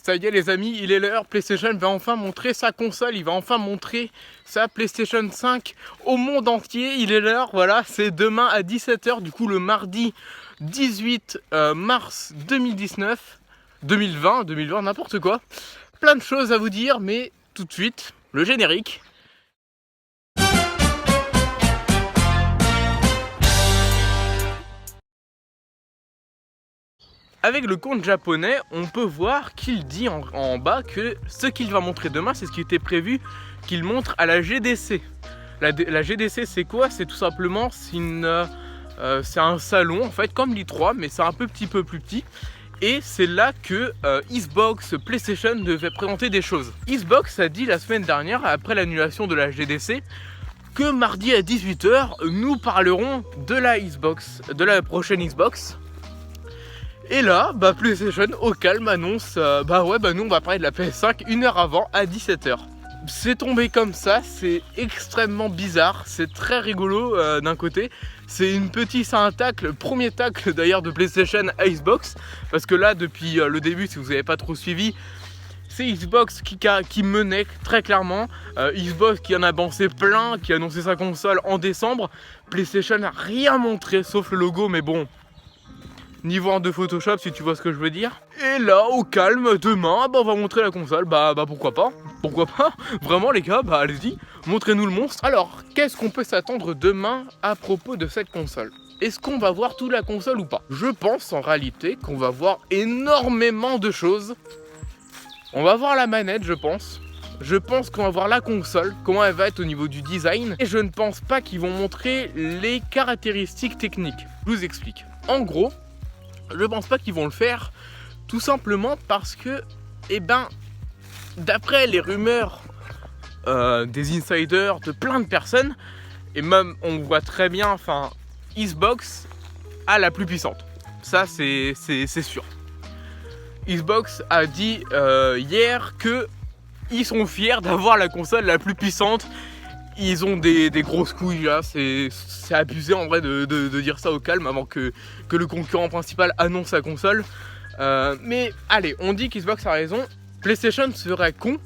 Ça y est les amis, il est l'heure, PlayStation va enfin montrer sa console, il va enfin montrer sa PlayStation 5 au monde entier, il est l'heure, voilà, c'est demain à 17 h, du coup le mardi 18 mars 2020, n'importe quoi. Plein de choses à vous dire, mais tout de suite, le générique. Avec le compte japonais, on peut voir qu'il dit en bas que ce qu'il va montrer demain, c'est ce qui était prévu qu'il montre à la GDC. La GDC, c'est quoi? C'est tout simplement c'est un salon, en fait, comme l'I3, mais c'est un petit peu plus petit. Et c'est là que Xbox, PlayStation devait présenter des choses. Xbox a dit la semaine dernière, après l'annulation de la GDC, que mardi à 18 h, nous parlerons de la Xbox, de la prochaine Xbox. Et là, PlayStation au calme annonce nous on va parler de la PS5 une heure avant à 17 h. C'est tombé comme ça, c'est extrêmement bizarre, c'est très rigolo d'un côté. C'est un tacle, le premier tacle d'ailleurs de PlayStation à Xbox. Parce que là, depuis le début, si vous n'avez pas trop suivi, c'est Xbox qui menait très clairement. Xbox qui en a avancé plein, qui a annoncé sa console en décembre. PlayStation n'a rien montré sauf le logo, mais bon... Niveau de Photoshop, si tu vois ce que je veux dire. Et là, au calme, demain, on va montrer la console. Pourquoi pas? Pourquoi pas? Vraiment les gars, allez-y, montrez-nous le monstre. Alors, qu'est-ce qu'on peut s'attendre demain à propos de cette console? Est-ce qu'on va voir toute la console ou pas? Je pense en réalité qu'on va voir énormément de choses. On va voir la manette, je pense. Je pense qu'on va voir la console, comment elle va être au niveau du design. Et je ne pense pas qu'ils vont montrer les caractéristiques techniques. Je vous explique. En gros, je pense pas qu'ils vont le faire, tout simplement parce que, d'après les rumeurs des insiders, de plein de personnes, et même on voit très bien, Xbox a la plus puissante. Ça c'est sûr. Xbox a dit hier que ils sont fiers d'avoir la console la plus puissante. Ils ont des grosses couilles là, c'est abusé en vrai de dire ça au calme avant que le concurrent principal annonce sa console. Mais allez, on dit qu'Xbox a raison, PlayStation serait con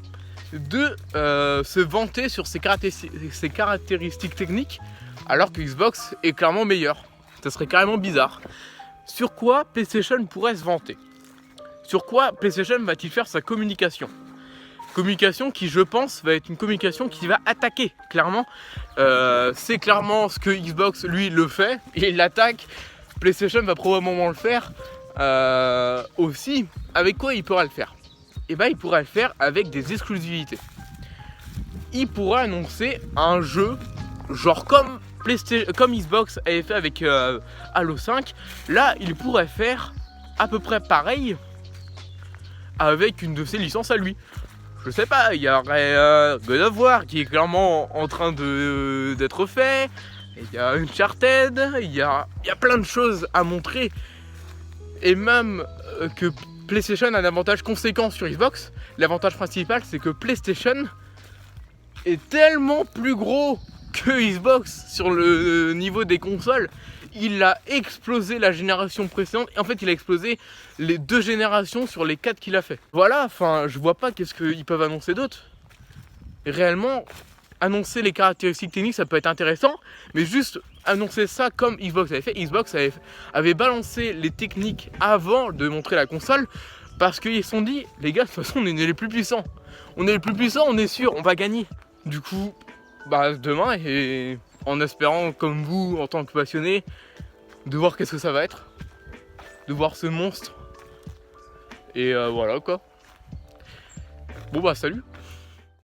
de se vanter sur ses caractéristiques techniques alors que Xbox est clairement meilleur. Ça serait carrément bizarre. Sur quoi PlayStation pourrait se vanter? Sur quoi PlayStation va-t-il faire sa communication? Communication qui, je pense, va être une communication qui va attaquer, clairement. C'est clairement ce que Xbox, lui, le fait, et il l'attaque. PlayStation va probablement le faire aussi. Avec quoi il pourra le faire? Il pourra le faire avec des exclusivités. Il pourra annoncer un jeu, genre comme Xbox avait fait avec Halo 5. Là, il pourrait faire à peu près pareil avec une de ses licences à lui. Je sais pas, il y aurait God of War qui est clairement en train d'être fait. Il y a Uncharted, il y a plein de choses à montrer. Et même que PlayStation a un avantage conséquent sur Xbox. L'avantage principal, c'est que PlayStation est tellement plus gros que Xbox sur le niveau des consoles. Il a explosé la génération précédente. Et en fait, il a explosé les 2 générations sur les 4 qu'il a fait. Voilà, je vois pas qu'est-ce qu'ils peuvent annoncer d'autre. Réellement, annoncer les caractéristiques techniques, ça peut être intéressant. Mais juste annoncer ça comme Xbox avait fait. Xbox avait balancé les techniques avant de montrer la console. Parce qu'ils se sont dit, les gars, de toute façon, on est les plus puissants. On est les plus puissants, on est sûr, on va gagner. Du coup, demain, et en espérant, comme vous, en tant que passionné, de voir qu'est-ce que ça va être, de voir ce monstre, et voilà quoi. Bon salut.